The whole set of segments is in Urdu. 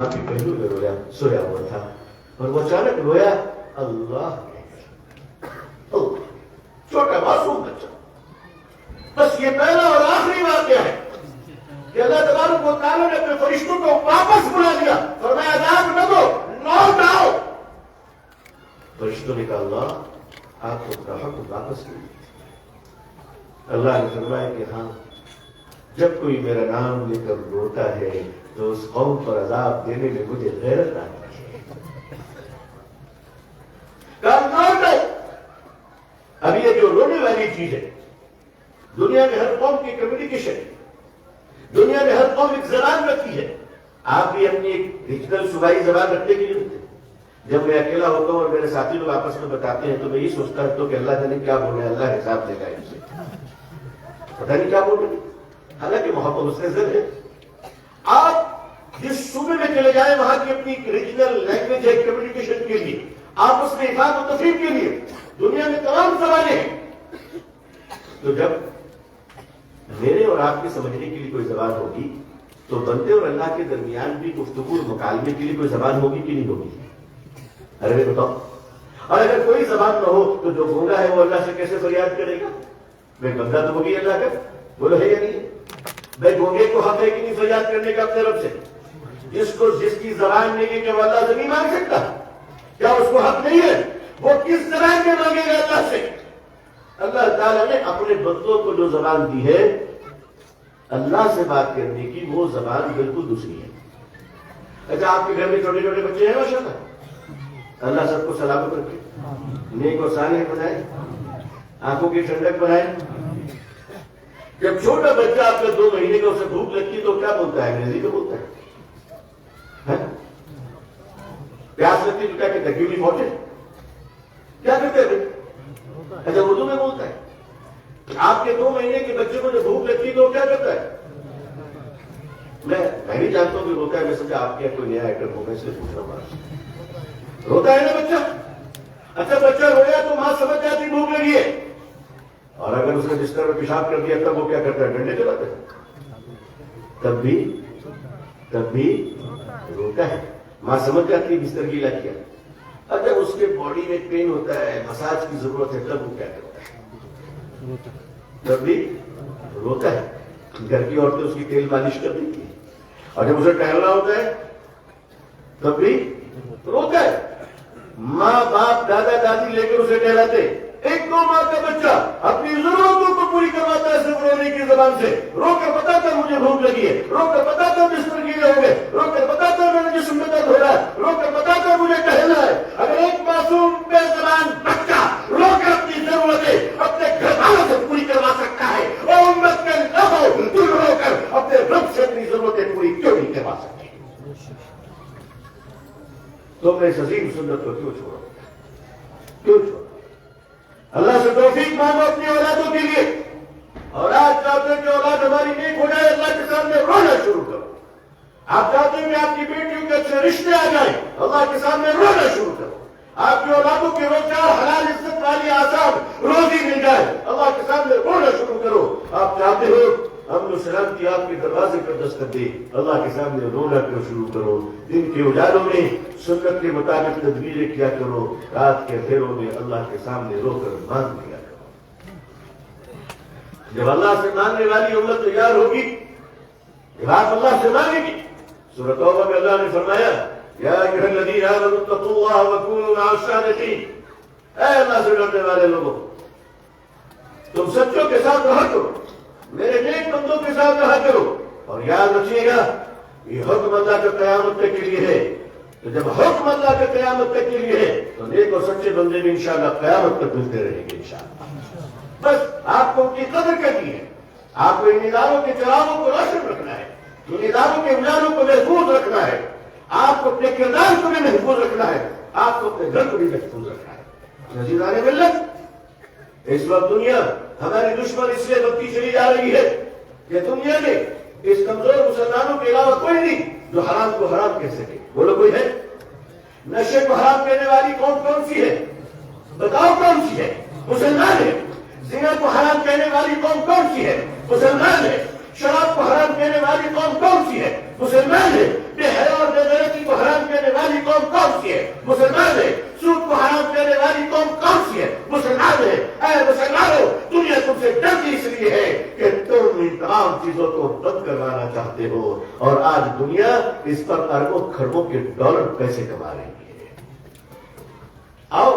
کے پہلو میں رویا سویا ہوا تھا اور وہ اچانک رویا اللہ چھوٹا معصوم بچہ. بس یہ پہلا اور آخری واقعہ ہے کہ اللہ تبارک و تعالیٰ نے اپنے فرشتوں کو واپس بلا دیا. فرمایا عذاب نہ دو، موت آؤ. فرشتوں نے کہا اللہ آپ کو اپنا حق واپس لے. اللہ نے فرمایا کہ ہاں جب کوئی میرا نام لے کر روتا ہے تو اس قوم پر عذاب دینے میں مجھے غیرت آتی ہے. اب یہ جو رونے والی چیز ہے، دنیا میں ہر قوم کی کمیونیکیشن ہے، دنیا میں ہر قوم ایک زبان رکھتی ہے. آپ بھی اپنی ایک ریجنل صوبائی زبان رکھنے کے لیے ہوتے ہیں. جب میں اکیلا ہوتا ہوں اور میرے ساتھی لوگ آپس میں بتاتے ہیں تو میں یہ سوچتا ہوں کہ اللہ جانے کیا بولے، اللہ حساب لے گا ان سے، پتہ نہیں کیا بول رہے. حالانکہ محبت اس سے زر ہے. آپ جس صوبے میں چلے جائیں وہاں کی اپنی ریجنل لینگویج ہے کمیونیکیشن کے لیے، آپ اس میں افاد و تفریح کے لیے. دنیا میں تمام زبانیں ہیں. تو جب میرے اور آپ کے سمجھنے کے لیے کوئی زبان ہوگی تو بندے اور اللہ کے درمیان بھی گفتگو اور مکالمے کے لیے کوئی زبان ہوگی کہ نہیں ہوگی؟ ارے بتاؤ. اور اگر کوئی زبان نہ ہو تو جو گونگا ہے وہ اللہ سے کیسے فریاد کرے گا؟ بھائی بندہ تو ہوگی اللہ کا، بولو ہے یا نہیں؟ بھائی گونگے کو حق ہے کہ نہیں فریاد کرنے کا اپنے رب سے؟ جس کی زبان نہیں ہے کہ وہ اللہ سے نہیں مانگ سکتا؟ کیا اس کو حق نہیں ہے؟ وہ کس زبان میں مانگے گا اللہ سے؟ اللہ تعالیٰ نے اپنے بندوں کو جو زبان دی ہے اللہ سے بات کرنے کی، وہ زبان بالکل دوسری ہے. اچھا آپ کے گھر میں چھوٹے چھوٹے بچے ہیں ماشاءاللہ، اللہ سب کو سلامت رکھے، نیک اور صالح بنائے، آنکھوں کی ٹھنڈک بنائے. جب چھوٹا بچہ آپ کا 2 مہینے کا اسے بھوک لگتی تو کیا بولتا ہے؟ انگریزی میں بولتا ہے. پیاس لگتی تو کیا کہتا ہے؟ گیو می واٹر. کیا کہتے ہیں؟ اچھا اردو میں بولتا ہے. آپ کے 2 مہینے کے بچے کو جب بھوک لگتی تو کیا کرتا ہے؟ میں نہیں جانتا ہوں کہ روتا ہے. میں سمجھا آپ کے کوئی نیا آئٹم ہوگا اس لیے پوچھ رہا ہوں. روتا ہے نا بچہ. اچھا بچہ رویا تو ماں سمجھ جاتی بھوک لگی ہے، اور اگر اس نے بستر میں پیشاب کر دیا تب وہ کیا کرتا ہے؟ ڈنڈے چلاتا ہے. تب بھی روتا ہے. ماں سمجھ جاتی ہے بستر گیلا کیا. اب جب اس کے باڈی میں پین ہوتا ہے، مساج کی ضرورت ہے، تب وہ کیا کرتا ہے؟ تب بھی روتا ہے. گھر کی عورتیں اس کی تیل مالش کر دیتی ہیں. اور جب اسے ٹہلنا ہوتا ہے تب بھی روتا ہے. ماں باپ دادا دادی لے کر اسے ٹہلاتے. 1-2 ماہ کا بچہ اپنی ضرورتوں کو پوری کرواتا ہے صرف رونے کی زبان سے. رو کر بتاتا مجھے بھوک لگی ہے، رو کر بتاتا بستر گیلے ہو گئے، رو کر بتاتا میرے جسم میں درد ہو رہا ہے، رو کر بتاتا مجھے ٹہلنا ہے. اگر ایک معصوم بے زبان بچہ رو کر اپنی ضرورتیں اپنے گھر والوں سے پوری کروا سکتا ہے، اور امت کے نہ ہو تم رو کر اپنے رب سے اپنی ضرورتیں پوری کیوں نہیں کروا سکتے؟ تو میں اس عظیم سنت کو کیوں چھوڑا؟ کیوں چھوڑا؟ اللہ سے توفیق مانگو اپنی اولادوں کے لیے. اور آج چاہتے ہیں کہ اولاد ہماری نیک ہو جائے، اللہ کے سامنے رونا شروع کرو. آپ چاہتے ہیں کہ آپ کی بیٹیوں کے اچھے رشتے آ جائیں، اللہ کے سامنے رونا شروع کرو. آپ کی اولادوں کے روزگار حلال عزت والی آسان روزی مل جائے، اللہ کے سامنے رونا شروع کرو. آپ چاہتے ہو امن و سلامتی آپ کے دروازے پر دستک دے، اللہ کے سامنے رونا کر شروع کرو. دن کے اجالوں میں سنت کے مطابق تدبیریں کیا کرو، رات کے اندھیروں میں اللہ کے سامنے رو کر مانگ لیا کرو. جب اللہ سے مانگنے والی امت تیار ہوگی، جب آپ اللہ سے مانگیں گی. سورۃ توبہ میں اللہ نے فرمایا یا ایھا الذین آمنوا اتقوا اللہ وکونوا مع الصادقین. اے اللہ سے ڈرنے والے لوگوں، تم سچوں کے ساتھ رہا کرو، میرے نیک بندوں کے ساتھ رہا کرو. اور یاد رکھیے گا یہ حکم اللہ کا قیامت تک کے لیے ہے. تو جب حکم اللہ کا قیامت تک کے لیے ہے تو نیک اور سچے بندے بھی انشاءاللہ قیامت تک ملتے رہیں گے انشاءاللہ. بس آپ کو ان کی قدر کرنی ہے. آپ کو ان اداروں کے چراغوں کو روشن رکھنا ہے، ان اداروں کے اجالوں کو محفوظ رکھنا ہے. آپ کو اپنے کردار کو بھی محفوظ رکھنا ہے، آپ کو اپنے گھر کو بھی محفوظ رکھنا ہے. عزیزان ملت، اس وقت دنیا ہماری دشمن اس لیے بڑھتی چلی جا رہی ہے کہ دنیا میں اس کمزور مسلمانوں کے علاوہ کوئی نہیں جو حرام کو حرام کہہ سکے. بولو کوئی ہے؟ نشے کو حرام کہنے والی قوم کون سی ہے؟ بتاؤ کون سی ہے؟ مسلمان ہے. زنا کو حرام کہنے والی قوم کون سی ہے؟ مسلمان ہے. شراب کو حرام کہنے والی قوم کون سی ہے؟ مسلمان ہے۔ بے حیا اور بے غیرتی کو حرام کہنے والی قوم کون سی ہے؟ مسلمان ہے۔ سود کو حرام کہنے والی قوم کون سی ہے؟ مسلمان ہے۔ اے مسلمانوں، دنیا تم سے ڈرتی اس لیے ہے کہ تم ان تمام چیزوں کو بند کروانا چاہتے ہو، اور آج دنیا اس پر اربوں کھربوں کے ڈالر پیسے کما رہی ہے۔ آؤ،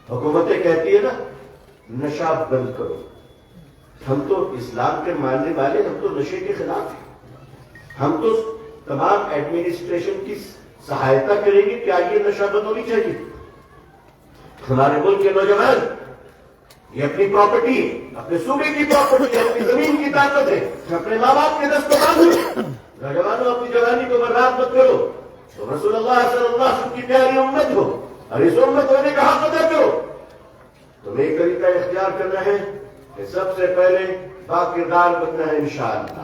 حکومتیں کہتی ہے نا نشہ بند کرو، ہم تو اسلام کے ماننے والے، ہم تو نشے کے خلاف ہیں۔ ہم تو تمام ایڈمنسٹریشن کی سہایتا کریں گے کہ آئیے نشہ بند ہونی چاہیے۔ ہمارے ملک کے نوجوان یہ اپنی پراپرٹی ہے، اپنے صوبے کی پراپرٹی ہے، اپنی زمین کی طاقت ہے، اپنے ماں باپ کے دست باندھو۔ نوجوانوں، اپنی جوانی کو برباد مت کرو، تو رسول اللہ صلی اللہ علیہ وسلم کی پیاری امت ہو اور اس امت ہونے کا حق ادا کرو۔ تمہیں ایک طریقہ اختیار کرنا ہے کہ سب سے پہلے باکردار بننا ہے انشاءاللہ۔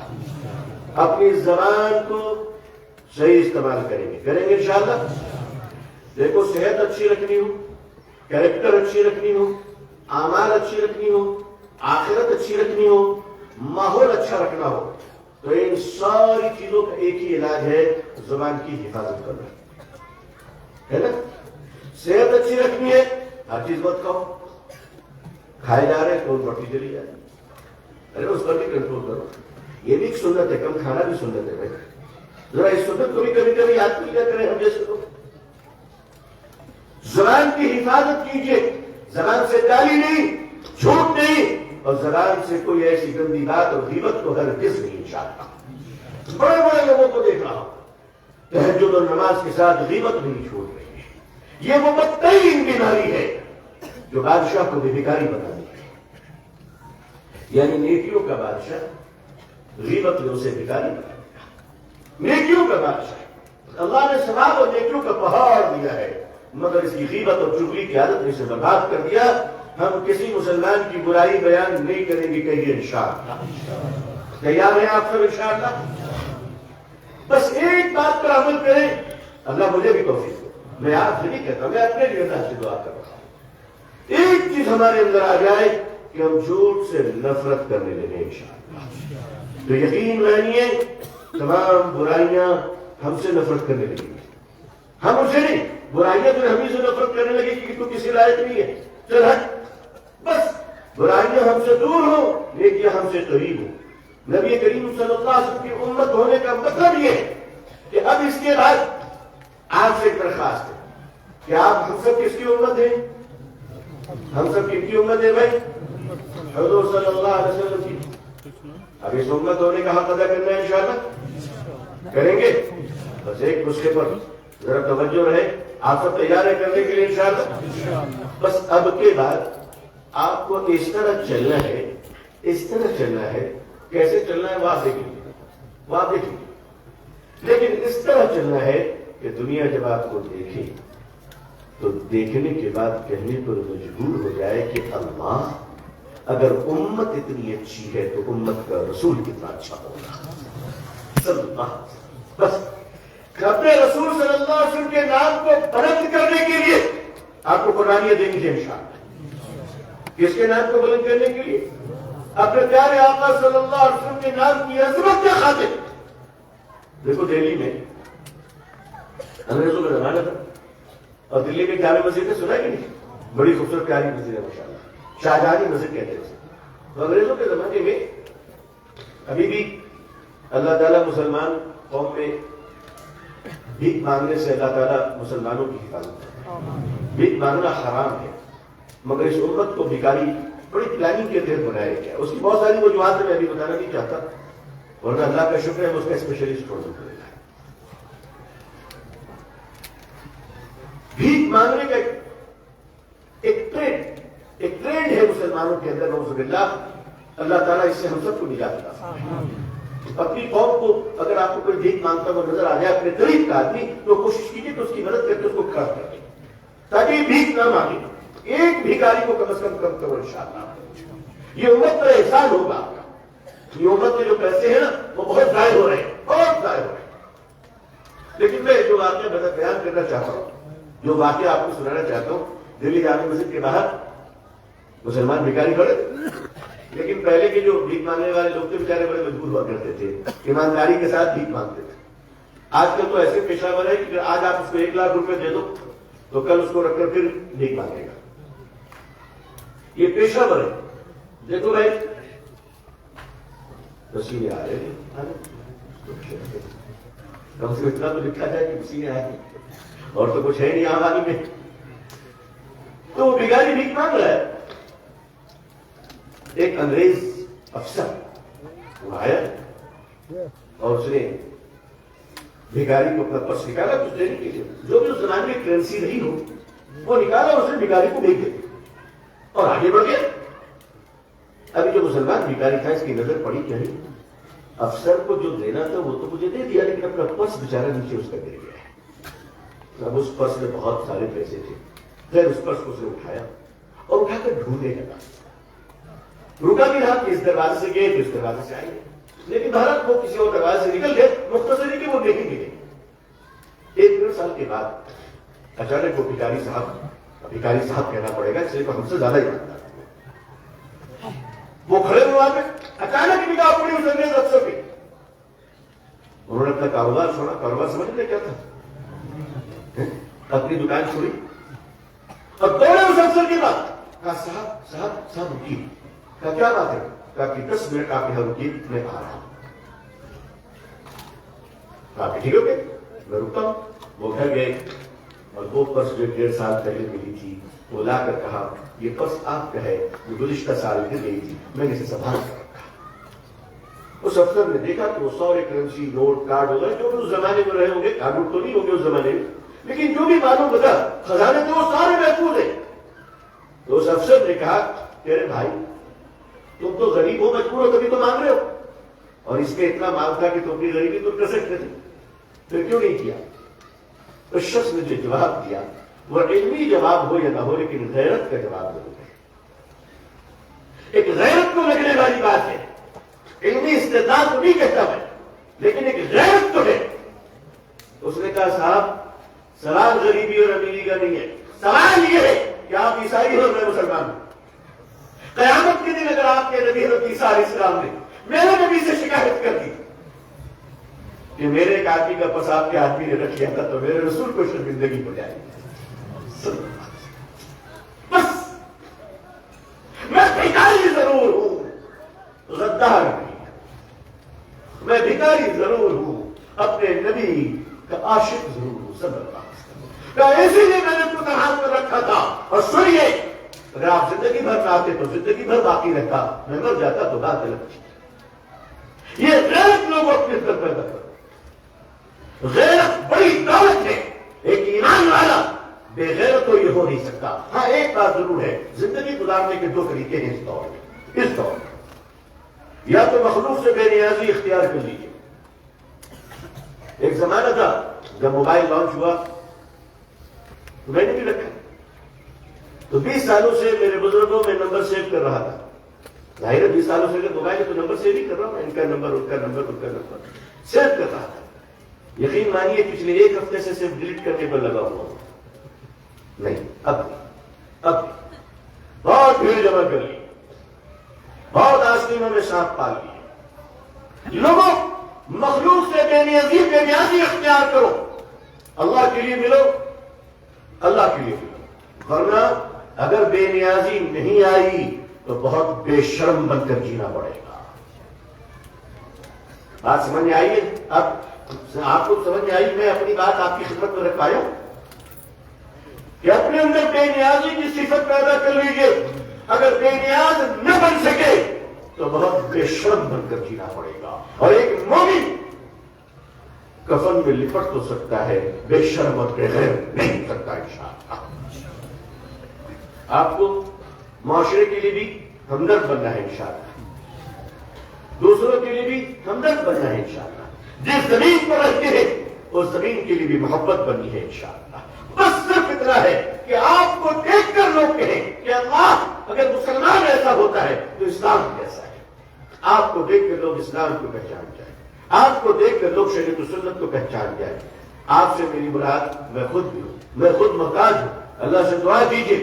اپنی زبان کو صحیح استعمال کریں گے انشاءاللہ۔ دیکھو، صحت اچھی رکھنی ہو، کریکٹر اچھی رکھنی ہو، اعمال اچھی رکھنی ہو، آخرت اچھی رکھنی ہو، ماحول اچھا رکھنا ہو، تو ان ساری چیزوں کا ایک ہی علاج ہے، زبان کی حفاظت کرنا ہے نا۔ صحت اچھی رکھنی ہے، ہر چیز مت کھاؤ، کھائے جا رہے تو بڑھتی چلی جائے، ارے اس پر بھی کنٹرول کرو۔ یہ بھی ایک سنت ہے، کم کھانا بھی سنت ہے بھائی، ذرا اس سنت کو بھی کبھی کبھی یاد کر لیا کریں ہم جیسے لوگ۔ زبان کی حفاظت کیجیے، زبان سے گالی نہیں، جھوٹ نہیں، اور زبان سے کوئی ایسی گندی بات اور غیبت کو ہرگز نہیں چاہتا۔ بڑے بڑے لوگوں کو دیکھ رہا ہوں تہجد اور نماز کے ساتھ غیبت نہیں چھوڑ رہی ہے۔ یہ وہ بدترین بیماری ہے جو بادشاہ کو بھی بھکاری بنا دی ہے، یعنی نیکیوں کا بادشاہ غیبت میں اسے بھکاری بنا دیا۔ نیکیوں کا بادشاہ، اللہ نے ثواب اور نیکیوں کا پہاڑ دیا ہے، مگر اس کی غیبت اور چغلی کی عادت نے اسے برباد کر دیا۔ ہم کسی مسلمان کی برائی بیان نہیں کریں گے، کہیے انشاءاللہ۔ تیار ہیں آپ سب انشاءاللہ؟ بس ایک بات پر عمل کریں، اللہ مجھے بھی توفیق دے۔ میں آپ سے نہیں کہتا، میں اپنے لیے اللہ سے دعا کر رہا ہوں، ایک چیز ہمارے اندر آ جائے کہ ہم جھوٹ سے نفرت کرنے لگے انشاءاللہ، تو یقین مانیے تمام برائیاں ہم سے نفرت کرنے لگیں گی۔ ہم اسے نہیں، برائیاں جو ہمیں سے نفرت کرنے لگے کہ تو کسی لائق نہیں ہے، چل ہٹ، بس برائیاں ہم سے دور ہو، نیکیاں ہم سے قریب ہو۔ نبی کریم صلی اللہ علیہ وسلم کی امت ہونے کا مطلب یہ ہے کہ اب اس کے بعد آپ سے ایک درخواست ہے کہ آپ ہم سب کس کی امت ہیں؟ ہم سب کن کی امت ہے بھائی؟ حضور صلی اللہ علیہ وسلم کی۔ اب اس امت ہونے کا حق ادا کرنا ہے انشاءاللہ، کریں گے؟ بس ایک نسخے پر ذرا توجہ رہے، آپ سب تیار ہیں کرنے کے لیے انشاءاللہ؟ بس اب کے بعد آپ کو اس طرح چلنا ہے، اس طرح چلنا ہے، کیسے چلنا ہے وہ آپ دیکھیں، لیکن اس طرح چلنا ہے کہ دنیا جب آپ کو دیکھے تو دیکھنے کے بعد کہنے پر مجبور ہو جائے کہ اللہ، اگر امت اتنی اچھی ہے تو امت کا رسول کتنا اچھا ہوگا صلی اللہ علیہ وسلم۔ بس اپنے رسول صلی اللہ علیہ وسلم کے نام کو بلند کرنے کے لیے آپ کو قربانیاں دینی چاہیے انشاءاللہ۔ کس کے نام کو بلند کرنے کے لیے؟ اپنے پیارے آقا صلی اللہ علیہ وسلم کے نام کی عظمت کے خاطر۔ دیکھو دہلی میں انگریزوں کا زمانہ تھا، اور دلی میں جامع مسجد نے سنا کہ نہیں، بڑی خوبصورت پیاری مسجد ہے ماشاءاللہ، شاہجہانی مسجد کہتے ہیں اسے۔ تو انگریزوں کے زمانے میں ابھی بھی اللہ تعالیٰ مسلمان قوم میں بھیک مانگنے سے اللہ تعالیٰ مسلمانوں کی حفاظت کرتا ہے۔ بھیک مانگنا حرام ہے، مگر اس امت کو بھکاری بڑی پلاننگ کے تحت بنایا گیا۔ اس کی بہت ساری وجوہات میں ابھی بتانا نہیں چاہتا، ورنہ اللہ کا شکر ہے اس کا اسپیشلسٹ ہو سکتا ہے۔ بھیک مانگنے کا ایک ٹرینڈ ہے مسلمانوں کے اندر، نعوذ باللہ، اللہ تعالیٰ اس سے ہم سب کو نجات عطا فرمائے۔ اپنی قوم کو اگر آپ کو کوئی بھیک مانگتا ہوا نظر آ جائے اپنے قریب کا آدمی، تو کوشش کیجیے کہ اس کی مدد کر کے اس کو کھڑا کر دیں تاکہ بھیک نہ مانگے۔ ایک بھیکاری کو کم از کم کرو انشاءاللہ۔ یہ امت پر احسان ہوگا آپ کا۔ یہ امت کے جو پیسے ہیں نا وہ بہت ضائع ہو رہے ہیں، بہت ضائع ہو رہے ہیں۔ لیکن میں جو واقعہ بیان کرنا چاہتا ہوں، جو واقعہ آپ کو سنانا چاہتا ہوں، دلی جامع مسجد کے باہر مسلمان بھکاری کھڑے، لیکن پہلے کے جو بھیک مانگنے والے لوگ تھے بیچارے بڑے مجبور ہوا کرتے تھے، ایمانداری کے ساتھ بھیک مانگتے تھے۔ آج کل تو ایسے پیشہ ور ہے کہ آج آپ اس کو 1 لاکھ روپے دے دو تو کل اس کو رکھ کر پھر بھیک مانگے گا۔ یہ پیشہ ور ہے۔ دیکھو بھائی پسینے آ رہے ہیں، کم سے اتنا تو لکھا جائے کہ پسینے آئے، اور تو کچھ ہے نہیں آبادی میں۔ تو وہ بھکاری بھیک مانگ رہا ہے۔ ایک انگریز افسر وہ آیا اور اس نے بھکاری کو اپنا پرس نکالا کچھ دینے کے لیے، جو بھی اس زمانے میں کرنسی رہی ہو وہ نکالا اور اس نے بھکاری کو بھیج دیا اور آگے بڑھ گیا۔ ابھی جو مسلمان بھکاری تھا اس کی نظر پڑی کہ افسر کو جو دینا تھا وہ تو مجھے دے دیا، لیکن اپنا پرس بیچارہ نیچے اس کا گر گیا ہے۔ اب اس پرس میں بہت سارے پیسے تھے، پھر اس پرس کو اس نے اٹھایا اور اٹھا کر ڈھونڈنے لگا، رکا بھی رہا کہ اس دروازے سے گئے تو اس دروازے سے آئے، لیکن بھارت وہ کسی اور دروازے سے نکل گئے، مختصر ہی کہ وہ نہیں ملے۔ 1 سال کے بعد اچانک وہ بھکاری صاحب کہنا پڑے گا، اس لیے ہم سے زیادہ ہی مانتا ہے، وہ کھڑے ہوئے وہاں پہ، اچانک نگاہ پڑی اس انگریز افسر پہ۔ انہوں نے اپنا کاروبار چھوڑا، کاروبار سمجھ لیں کیا تھا، اپنی دکان چھوڑی اور دوڑے اس افسر کے بعد، کہا صاحب رکیے۔ کہا کیا بات ہے؟ کہا کہ 10 منٹ آپ یہاں رکیے، میں آ رہا ہوں۔ کہا کہ ٹھیک ہے میں رکتا ہوں۔ وہ گھر گئے اور وہ پرس جو 1.5 سال پہلے ملی تھی وہ لا کر کہا یہ پرس آپ کا ہے، یہ گزشتہ سال گر گئی تھی، میں نے اسے سنبھال کر رکھا۔ اس افسر نے دیکھا کہ وہ 100 کرنسی نوٹ کارڈ وغیرہ جو بھی اس زمانے میں رہے ہوں گے، کارڈ تو نہیں ہوں گے اس زمانے میں، لیکن جو بھی معلوم بتا خزانے تھے وہ سارے محفوظ ہیں۔ تو اس افسر نے کہا تیرے بھائی تم تو غریب ہو، مجبور ہو، تبھی تو مانگ رہے ہو، اور اس میں اتنا مال تھا کہ تم اپنی غریبی دور کر سکتے تھے، پھر کیوں نہیں کیا؟ اس شخص نے جو جواب دیا وہ علمی جواب ہو یا نہ ہو لیکن غیرت کا جواب ضرور ہے۔ ایک غیرت کو لگنے والی بات ہے، علمی استعداد تو نہیں کہتا میں، لیکن ایک غیرت تو ہے۔ اس نے کہا صاحب سوال غریبی اور امیری کا نہیں ہے، سوال یہ ہے کہ آپ عیسائی ہو میں مسلمان ہوں۔ قیامت کے دن اگر آپ کے نبی حضرت عیسیٰ علیہ السلام نے میرے نبی سے شکایت کر دی کہ میرے ایک آدمی کا پس آپ کے آدمی نے رکھ لیا تھا تو میرے رسول کو شرمندگی ہو جائے گی، بس میں بھکاری ضرور ہوں، غدار نہیں، میں بھکاری ضرور ہوں، اپنے نبی کا عاشق ضرور ہوں صلی اللہ علیہ وسلم۔ اسی لیے میں نے پتہ ہاتھ میں رکھا تھا۔ اور سنیے اگر آپ زندگی بھر نہ آتے تو زندگی بھر باقی رہتا، میں مر جاتا تو بات الگ تھی۔ یہ غیرت لوگوں اپنے اندر پیدا کرو، غیرت بڑی دولت ہے۔ ایک ایمان والا بے غیرت تو یہ ہو نہیں سکتا۔ ہاں ایک بات ضرور ہے، زندگی گزارنے کے 2 طریقے ہیں اس دور میں۔ یا تو مخلوق سے بے نیازی اختیار کر لیجیے۔ ایک زمانہ تھا جب موبائل لانچ ہوا تو میں نے بھی رکھا، تو 20 سالوں سے میرے بزرگوں میں نمبر سیو کر رہا تھا۔ ظاہر ہے 20 سالوں سے موبائل تو نمبر سیو ہی کر رہا ہوں، ان کا نمبر ان کا نمبر سیو کر رہا تھا۔ یقین مانیے پچھلے 1 ہفتے سے صرف ڈیلیٹ کرنے پر لگا ہوا ہوں۔ نہیں اب بہت بھیڑ جمع کر لی، بہت آستینوں میں سانپ پال لیے۔ لوگوں مخلوق سے بے نیازی اختیار کرو، اللہ کے لیے ملو، اللہ کے لیے ملو، ورنہ اگر بے نیازی نہیں آئی تو بہت بے شرم بن کر جینا پڑے گا۔ بات سمجھ میں آئی ہے؟ اب آپ کو سمجھ میں آئی؟ میں اپنی بات آپ کی خدمت میں رکھ پایا ہوں کہ اپنے اندر بے نیازی کی صفت پیدا کر لیجیے۔ اگر بے نیاز نہ بن سکے تو بہت بے شرم بن کر جینا پڑے گا۔ اور ایک مومن کفن میں لپٹ تو سکتا ہے، بے شرم اور بے غیر نہیں سکتا انشاءاللہ۔ آپ کو معاشرے کے لیے بھی ہمدرد بننا ہے انشاءاللہ، دوسروں کے لیے بھی ہمدرد بننا ہے انشاءاللہ۔ جس زمین پر رہتے ہیں اس زمین کے لیے بھی محبت بننی ہے انشاءاللہ۔ بس صرف اتنا ہے کہ آپ کو دیکھ کر لوگ کہیں کہ اللہ اگر مسلمان ایسا ہوتا ہے تو اسلام کیسا ہے۔ آپ کو دیکھ کر لوگ اسلام کو پہچان جائیں، آپ کو دیکھ کر لوگ شریعت و سنت کو پہچان جائیں۔ آپ سے میری مراد میں خود بھی ہوں، میں خود محتاج ہوں۔ اللہ سے دعا دیجیے۔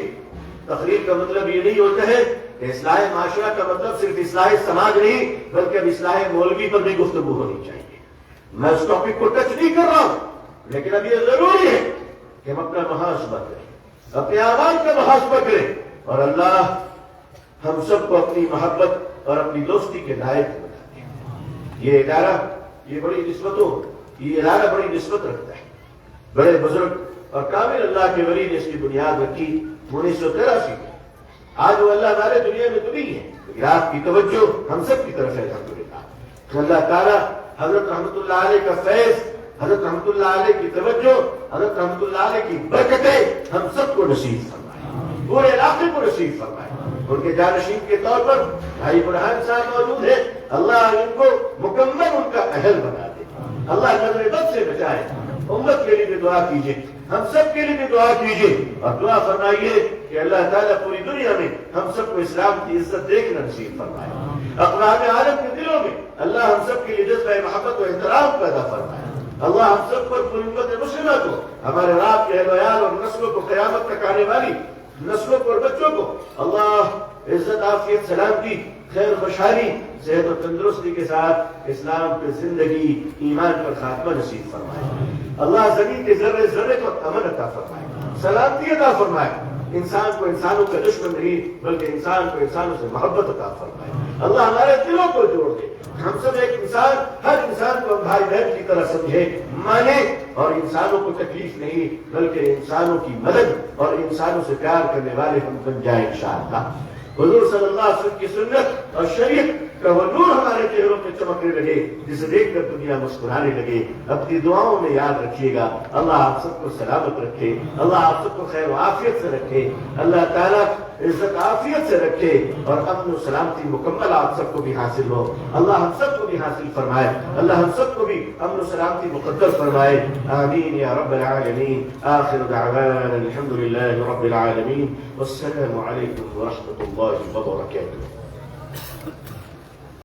تقریر کا مطلب یہ نہیں ہوتا ہے کہ اصلاح معاشرہ کا مطلب صرف اصلاح سماج نہیں بلکہ اب اصلاح مولوی پر بھی گفتگو ہونی چاہیے. میں اس ٹاپک کو ٹچ نہیں کر رہا ہوں لیکن اب یہ ضروری ہے کہ ہم اپنا محاسبہ کریں, اپنے اعمال کا محاسبہ کریں اور اللہ ہم سب کو اپنی محبت اور اپنی دوستی کے لائق بنا دے. یہ ادارہ یہ ادارہ بڑی نسبت رکھتا ہے. بڑے بزرگ اور کامل اللہ کے ولی نے اس کی بنیاد رکھی 1983 میں. آج وہ اللہ ہمارے دنیا میں تو نہیں ہے لیکن آپ کی توجہ ہم سب کی طرف ہے الحمدللہ. اللہ تعالیٰ حضرت رحمت اللہ علیہ کا فیض, حضرت رحمت اللہ علیہ کی توجہ, حضرت رحمت اللہ علیہ کی برکتیں ہم سب کو نصیب فرمائے, پورے علاقے کو نصیب فرمائے. ان کے جانشین کے طور پر بھائی برہان صاحب موجود ہے. اللہ ان کو مکمل ان کا اہل بنا دے, اللہ نظر بد سے بچائے. امت کے لیے بھی دعا کیجیے, ہم سب کے لیے بھی دعا کیجیے اور دعا فرمائیے کہ اللہ تعالیٰ پوری دنیا میں ہم سب کو اسلام کی عزت دیکھنا نصیب فرمائے. اقوام عالم کے دلوں میں اللہ ہم سب کے لیے جذبہ محبت و احترام پیدا فرمائے. اللہ ہم سب پر پوری امت مسلمہ کو, ہمارے رات کے اہل و عیال اور نسلوں کو, قیامت تک آنے والی نسلوں کو اور بچوں کو اللہ عزت, عافیت, سلامتی, خیر, خوشحالی, صحت و تندرستی کے ساتھ اسلام پہ زندگی, ایمان پر خاتمہ نصیب فرمائے. اللہ زمین کے ذرے ذرے کو امن عطا فرمائے, سلامتی عطا فرمائے. انسان کو انسانوں کا دشمن نہیں بلکہ انسان کو انسانوں سے محبت عطا فرمائے. اللہ ہمارے دلوں کو جوڑ دے, ہم سب ایک انسان, ہر انسان کو بھائی بہن کی طرح سمجھے, مانے اور انسانوں کو تکلیف نہیں بلکہ انسانوں کی مدد اور انسانوں سے پیار کرنے والے ہم بن جائیں انشاءاللہ. حضور صلی اللہ علیہ وسلم کی سنت اور شریعت کا وہ نور ہمارے چہروں پہ چمکنے لگے جسے دیکھ کر دنیا مسکرانے لگے. اپنی دعاؤں میں یاد رکھیے گا. اللہ آپ سب کو سلامت رکھے, اللہ آپ سب کو خیر و عافیت سے رکھے, اللہ تعالیٰ عزت عافیت سے رکھے اور امن و سلامتی مکمل آپ سب کو بھی حاصل ہو. اللہ ہم سب کو بھی حاصل فرمائے, اللہ ہم سب کو بھی امن و سلامتی مقدر فرمائے. آمین یا رب العالمین. آخر دعوانا الحمدللہ رب العالمین والسلام علیکم ورحمۃ اللہ وبرکاتہ.